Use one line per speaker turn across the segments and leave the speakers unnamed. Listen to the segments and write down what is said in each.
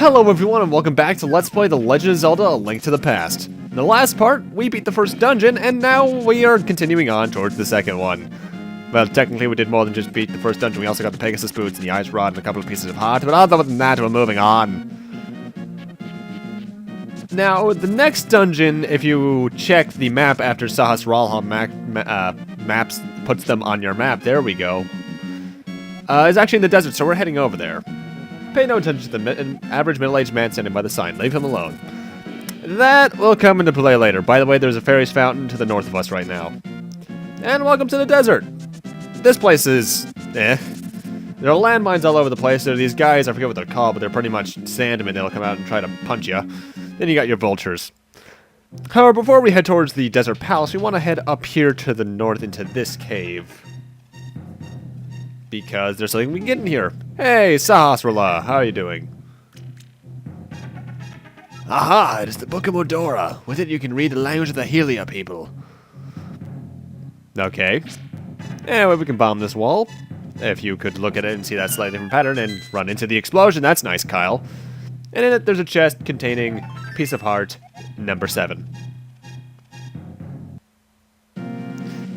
Hello everyone and welcome back to Let's Play The Legend of Zelda: A Link to the Past. In the last part, we beat the first dungeon, and now we are continuing on towards the second one. Well, technically we did more than just beat the first dungeon, we also got the Pegasus boots and the ice rod and a couple of pieces of heart, but other than that, we're moving on. Now, the next dungeon, if you check the map after Zoras maps puts them on your map, there we go, is actually in the desert, so we're heading over there. Pay no attention to the average middle-aged man standing by the sign. Leave him alone. That will come into play later. By the way, there's a fairies fountain to the north of us right now. And welcome to the desert. This place is eh. There are landmines all over the place. There are these guys, I forget what they're called, but they're pretty much sandmen. They'll come out and try to punch you. Then you got your vultures. However, before we head towards the desert palace, we want to head up here to the north into this cave. Because there's something we can get in here. Hey, Sahasrahla, how are you doing? Aha, it is the Book of Modora. With it you can read the language of the Helia people. Okay. Anyway, we can bomb this wall. If you could look at it and see that slightly different pattern and run into the explosion, that's nice, Kyle. And in it there's a chest containing piece of heart number 7.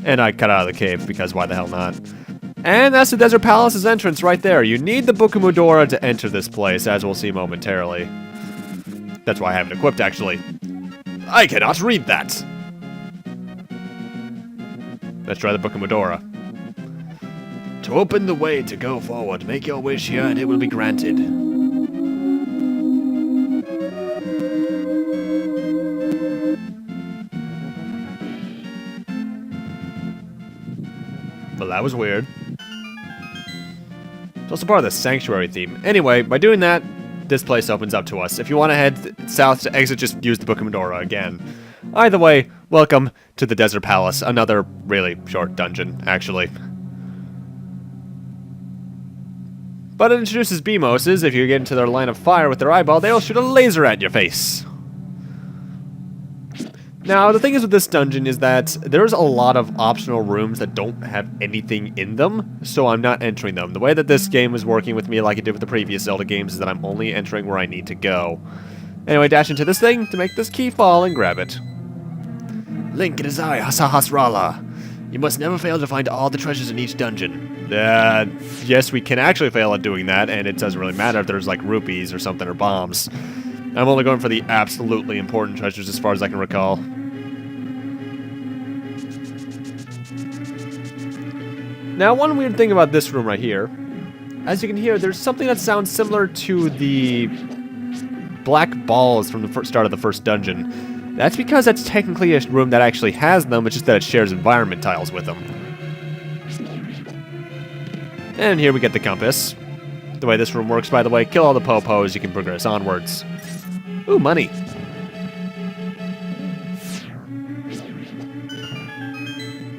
And I cut out of the cave because why the hell not? And that's the Desert Palace's entrance right there. You need the Book of Modora to enter this place, as we'll see momentarily. That's why I have it equipped, actually. I cannot read that! Let's try the Book of Modora. To open the way to go forward, make your wish here and it will be granted. Well, that was weird. It's also part of the Sanctuary theme. Anyway, by doing that, this place opens up to us. If you want to head south to exit, just use the Book of Modora again. Either way, welcome to the Desert Palace. Another really short dungeon, actually. But it introduces Beamoses. If you get into their line of fire with their eyeball, they'll shoot a laser at your face. Now, the thing is with this dungeon is that there's a lot of optional rooms that don't have anything in them, so I'm not entering them. The way that this game is working with me, like it did with the previous Zelda games, is that I'm only entering where I need to go. Anyway, dash into this thing to make this key fall and grab it. Link, it is I, Sahasrahla. You must never fail to find all the treasures in each dungeon. Yes, we can actually fail at doing that, and it doesn't really matter if there's like rupees or something or bombs. I'm only going for the absolutely important treasures as far as I can recall. Now, one weird thing about this room right here, as you can hear, there's something that sounds similar to the black balls from the start of the first dungeon. That's because that's technically a room that actually has them, it's just that it shares environment tiles with them. And here we get the compass. The way this room works, by the way, kill all the po-pos, you can progress onwards. Ooh, money.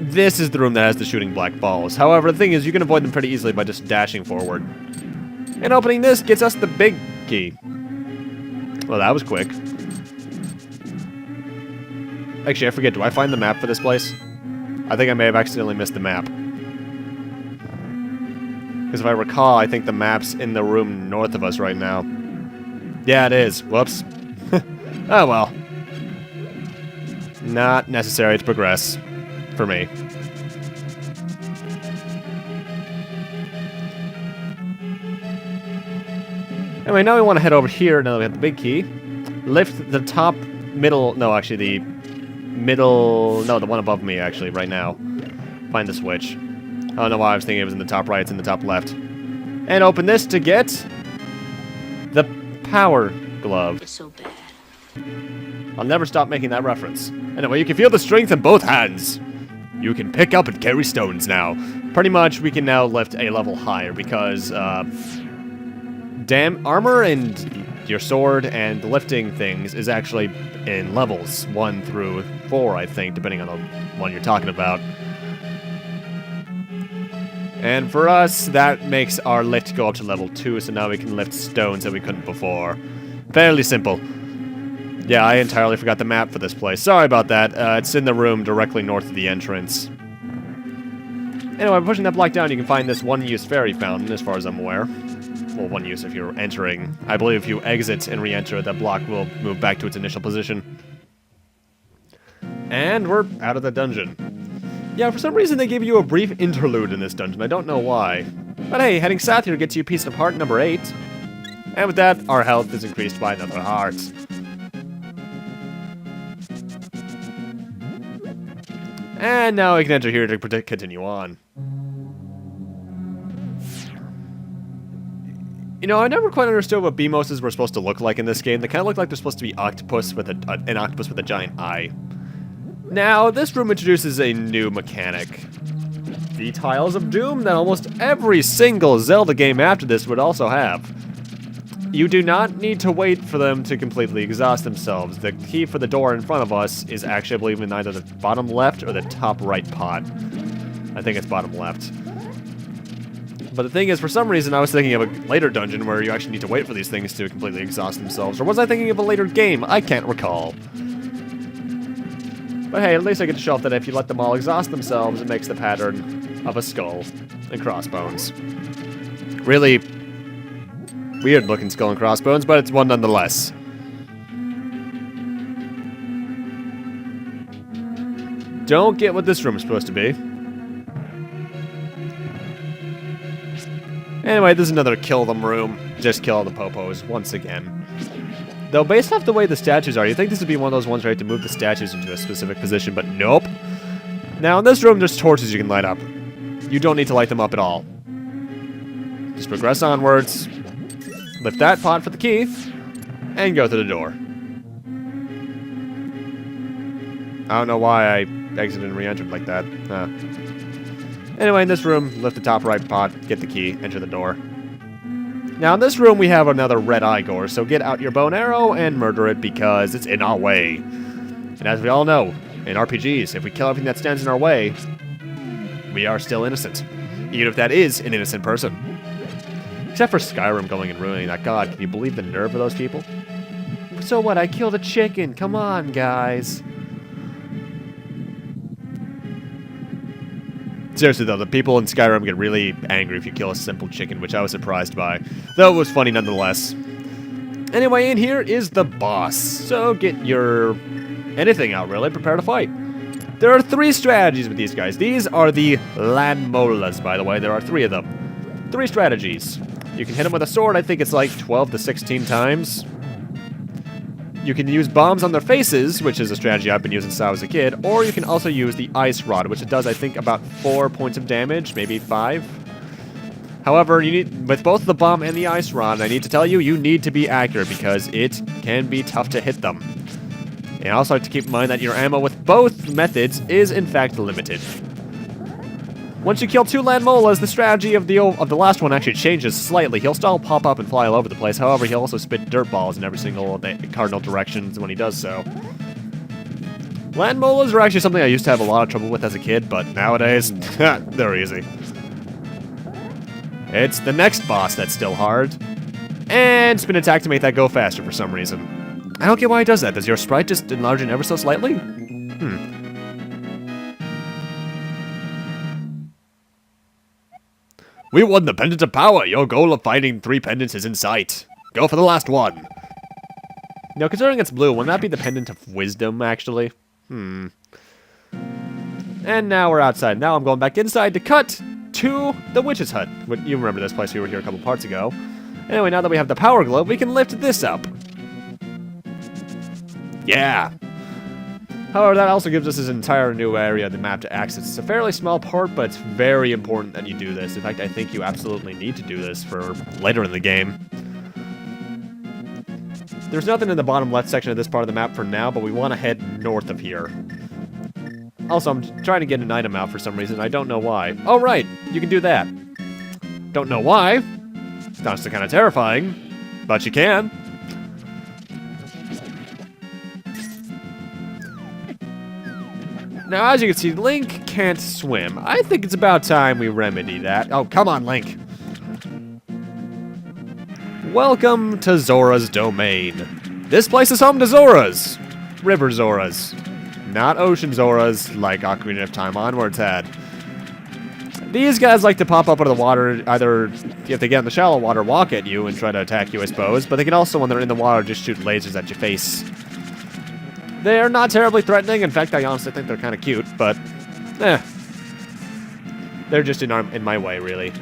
This is the room that has the shooting black balls. However, the thing is, you can avoid them pretty easily by just dashing forward. And opening this gets us the big key. Well, that was quick. Actually, I forget, do I find the map for this place? I think I may have accidentally missed the map. Because if I recall, I think the map's in the room north of us right now. Yeah, it is. Whoops. Oh, well. Not necessary to progress. For me. Anyway, now we want to head over here, now that we have the big key. Lift the top middle... No, actually, the middle... No, the one above me, actually, right now. Find the switch. I don't know why I was thinking it was in the top right. It's in the top left. And open this to get... the power glove.
It's so bad.
I'll never stop making that reference. Anyway, you can feel the strength in both hands. You can pick up and carry stones now. Pretty much, we can now lift a level higher because, armor and your sword and lifting things is actually in levels 1 through 4, I think, depending on the one you're talking about. And for us, that makes our lift go up to level 2, so now we can lift stones that we couldn't before. Fairly simple. Yeah, I entirely forgot the map for this place. Sorry about that. It's in the room directly north of the entrance. Anyway, pushing that block down, you can find this one-use fairy fountain, as far as I'm aware. well, one use if you're entering. I believe if you exit and re-enter, that block will move back to its initial position. And we're out of the dungeon. Yeah, for some reason they gave you a brief interlude in this dungeon. I don't know why. But hey, heading south here gets you a piece of heart number 8. And with that, our health is increased by another heart. And now we can enter here to continue on. You know, I never quite understood what Beamoses were supposed to look like in this game. They kind of look like they're supposed to be octopus with an octopus with a giant eye. Now, this room introduces a new mechanic. The Tiles of Doom that almost every single Zelda game after this would also have. You do not need to wait for them to completely exhaust themselves. The key for the door in front of us is actually, I believe, in either the bottom left or the top right pot. I think it's bottom left. But the thing is, for some reason, I was thinking of a later dungeon where you actually need to wait for these things to completely exhaust themselves. Or was I thinking of a later game? I can't recall. But hey, at least I get to show off that if you let them all exhaust themselves, it makes the pattern of a skull and crossbones. Really weird looking skull and crossbones, but it's one nonetheless. Don't get what this room is supposed to be. Anyway, this is another kill them room. Just kill all the popos once again. Though, based off the way the statues are, you'd think this would be one of those ones where you have to move the statues into a specific position, but nope. Now, in this room, there's torches you can light up. You don't need to light them up at all. Just progress onwards, lift that pot for the key, and go through the door. I don't know why I exited and re-entered like that. Anyway, in this room, lift the top right pot, get the key, enter the door. Now, in this room, we have another red Igor, so get out your bow and arrow and murder it because it's in our way. And as we all know, in RPGs, if we kill everything that stands in our way, we are still innocent. Even if that is an innocent person. Except for Skyrim going and ruining that. God, can you believe the nerve of those people? So what, I killed a chicken. Come on, guys. Seriously though, the people in Skyrim get really angry if you kill a simple chicken, which I was surprised by. Though it was funny nonetheless. Anyway, in here is the boss. So get your anything out really, prepare to fight. There are 3 strategies with these guys. These are the Lanmolas, by the way. There are 3 of them. 3 strategies. You can hit them with a sword, I think it's like 12 to 16 times. You can use bombs on their faces, which is a strategy I've been using since I was a kid, or you can also use the ice rod, which it does, I think, about 4 points of damage, maybe 5. However, you need, with both the bomb and the ice rod, I need to tell you, you need to be accurate because it can be tough to hit them. And also have to keep in mind that your ammo with both methods is, in fact, limited. Once you kill 2 Lanmolas, the strategy of the last one actually changes slightly. He'll still pop up and fly all over the place. However, he'll also spit dirt balls in every single cardinal directions when he does so. Lanmolas are actually something I used to have a lot of trouble with as a kid, but nowadays, they're easy. It's the next boss that's still hard. And spin attack to make that go faster for some reason. I don't get why he does that. Does your sprite just enlarge it ever so slightly? We won the Pendant of Power. Your goal of finding 3 pendants is in sight. Go for the last one. Now, considering it's blue, wouldn't that be the Pendant of Wisdom, actually? And now we're outside. Now I'm going back inside to cut to the witch's hut. You remember this place, we were here a couple parts ago. Anyway, now that we have the power globe, we can lift this up. Yeah. However, that also gives us this entire new area of the map to access. It's a fairly small part, but it's very important that you do this. In fact, I think you absolutely need to do this for later in the game. There's nothing in the bottom left section of this part of the map for now, but we want to head north of here. Also, I'm trying to get an item out for some reason. I don't know why. Oh, right. You can do that. Don't know why. It's honestly kind of terrifying, but you can. Now, as you can see, Link can't swim. I think it's about time we remedy that. Oh, come on, Link. Welcome to Zoras Domain. This place is home to Zoras. River Zoras. Not Ocean Zoras like Ocarina of Time onwards had. These guys like to pop up out of the water, either if they get in the shallow water, walk at you and try to attack you, I suppose, but they can also, when they're in the water, just shoot lasers at your face. They're not terribly threatening. In fact, I honestly think they're kind of cute, but they're just in my way, really.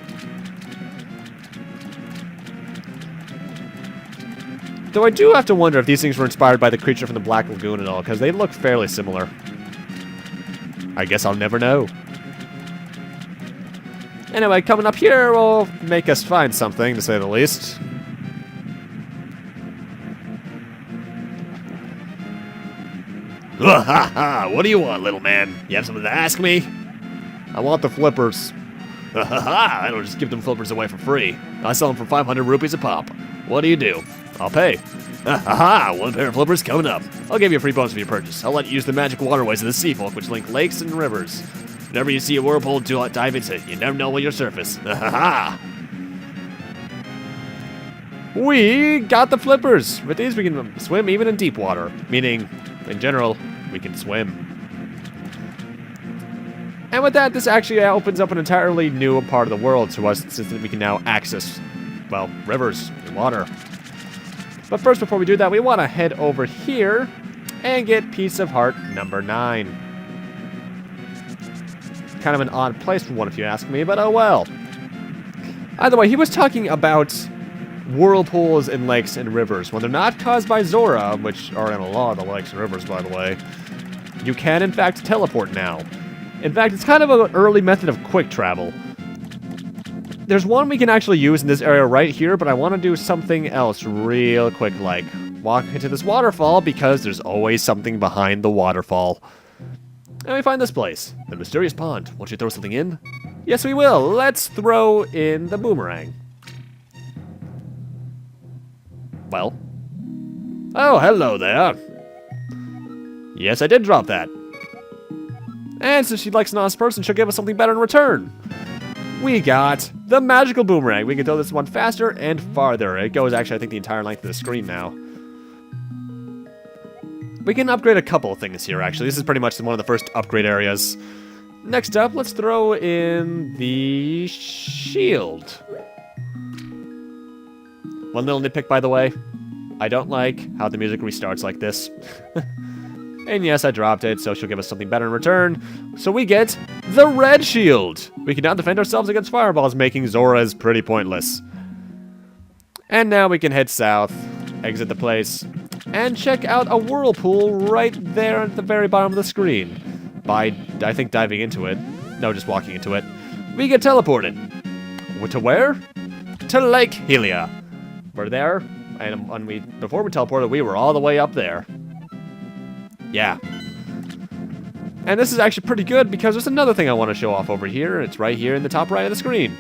Though I do have to wonder if these things were inspired by the creature from the Black Lagoon at all, because they look fairly similar. I guess I'll never know. Anyway, coming up here will make us find something, to say the least. Ha ha! What do you want, little man? You have something to ask me? I want the flippers. Ha ha! I don't just give them flippers away for free. I sell them for 500 rupees a pop. What do you do? I'll pay. Ha ha! One pair of flippers coming up. I'll give you a free bonus for your purchase. I'll let you use the magic waterways of the sea folk, which link lakes and rivers. Whenever you see a whirlpool, do dive into it. You never know when you'll surface. Ha ha! We got the flippers. With these, we can swim even in deep water. Meaning, in general, we can swim. And with that, this actually opens up an entirely new part of the world to us, since we can now access, well, rivers and water. But first, before we do that, we want to head over here and get Piece of Heart number 9. Kind of an odd place for one, if you ask me, but oh well. Either way, he was talking about whirlpools in lakes and rivers. When they're not caused by Zora, which are in a lot of the lakes and rivers, by the way, you can, in fact, teleport now. In fact, it's kind of an early method of quick travel. There's one we can actually use in this area right here, but I want to do something else real quick, like walk into this waterfall, because there's always something behind the waterfall. And we find this place, the mysterious pond. Won't you throw something in? Yes, we will. Let's throw in the boomerang. Well. Oh, hello there. Yes, I did drop that. And since she likes an honest person, she'll give us something better in return. We got the magical boomerang. We can throw this one faster and farther. It goes, actually, I think, the entire length of the screen now. We can upgrade a couple of things here, actually. This is pretty much one of the first upgrade areas. Next up, let's throw in the shield. One little nitpick, by the way. I don't like how the music restarts like this. And yes, I dropped it, so she'll give us something better in return. So we get the red shield. We can now defend ourselves against fireballs, making Zoras pretty pointless. And now we can head south, exit the place, and check out a whirlpool right there at the very bottom of the screen. By, I think, diving into it. No, just walking into it. We get teleported. To where? To Lake Helia. We're there, and before we teleported, we were all the way up there. Yeah. And this is actually pretty good because there's another thing I want to show off over here. It's right here in the top right of the screen.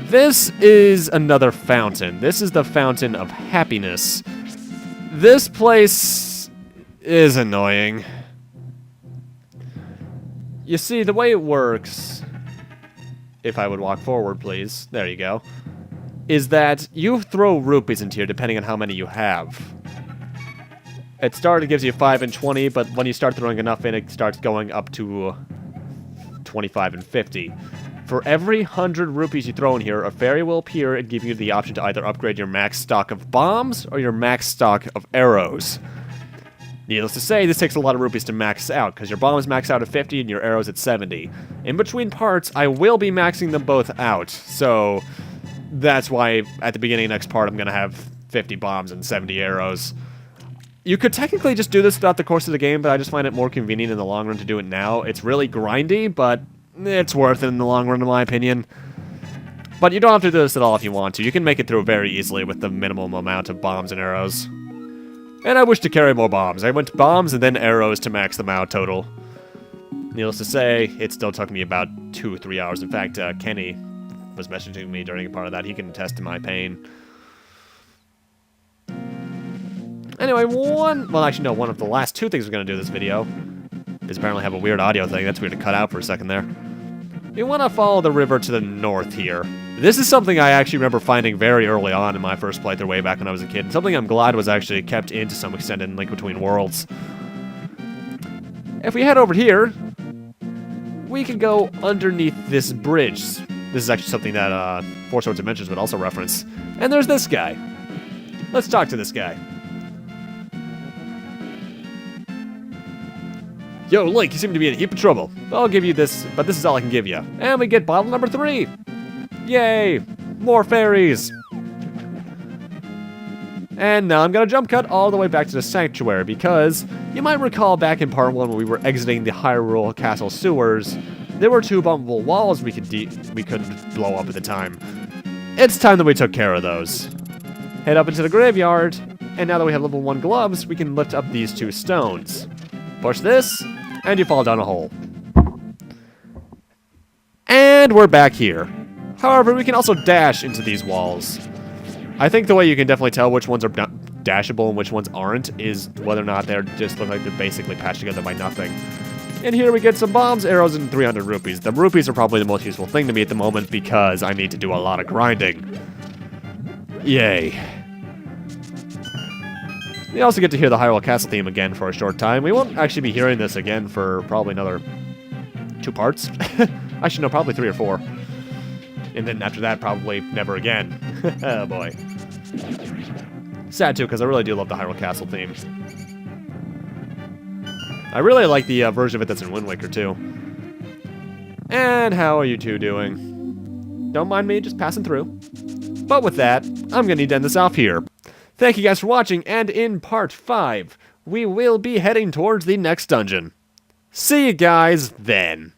This is another fountain. This is the Fountain of Happiness. This place is annoying. You see, the way it works, if I would walk forward, please. There you go. Is that you throw rupees into here depending on how many you have. At start, it gives you 5 and 20, but when you start throwing enough in, it starts going up to 25 and 50. For every 100 rupees you throw in here, a fairy will appear and give you the option to either upgrade your max stock of bombs or your max stock of arrows. Needless to say, this takes a lot of rupees to max out, because your bombs max out at 50 and your arrows at 70. In between parts, I will be maxing them both out, so that's why at the beginning of the next part I'm going to have 50 bombs and 70 arrows. You could technically just do this throughout the course of the game, but I just find it more convenient in the long run to do it now. It's really grindy, but it's worth it in the long run, in my opinion. But you don't have to do this at all if you want to. You can make it through very easily with the minimum amount of bombs and arrows. And I wish to carry more bombs. I went to bombs and then arrows to max them out total. Needless to say, it still took me about 2 or 3 hours. In fact, Kenny was messaging me during a part of that. He can attest to my pain. Anyway, one of the last 2 things we're going to do in this video is apparently have a weird audio thing. That's weird to cut out for a second there. We want to follow the river to the north here. This is something I actually remember finding very early on in my first playthrough way back when I was a kid. And something I'm glad was actually kept in to some extent in Link Between Worlds. If we head over here, we can go underneath this bridge. This is actually something that Four Swords Adventures would also reference. And there's this guy. Let's talk to this guy. Yo, Link, you seem to be in a heap of trouble. I'll give you this, but this is all I can give you. And we get bottle number 3. Yay! More fairies! And now I'm gonna jump cut all the way back to the sanctuary because you might recall back in part 1 when we were exiting the Hyrule Castle sewers, there were 2 bumpable walls we couldn't blow up at the time. It's time that we took care of those. Head up into the graveyard, and now that we have level 1 gloves, we can lift up these 2 stones. Push this, and you fall down a hole. And we're back here. However, we can also dash into these walls. I think the way you can definitely tell which ones are dashable and which ones aren't is whether or not they just look like they're basically patched together by nothing. And here we get some bombs, arrows, and 300 rupees. The rupees are probably the most useful thing to me at the moment because I need to do a lot of grinding. Yay. We also get to hear the Hyrule Castle theme again for a short time. We won't actually be hearing this again for probably another 2 parts. Actually, no, probably 3 or 4. And then after that, probably never again. Oh boy. Sad too, because I really do love the Hyrule Castle theme. I really like the version of it that's in Wind Waker too. And how are you two doing? Don't mind me just passing through. But with that, I'm gonna need to end this off here. Thank you guys for watching, and in part 5, we will be heading towards the next dungeon. See you guys then.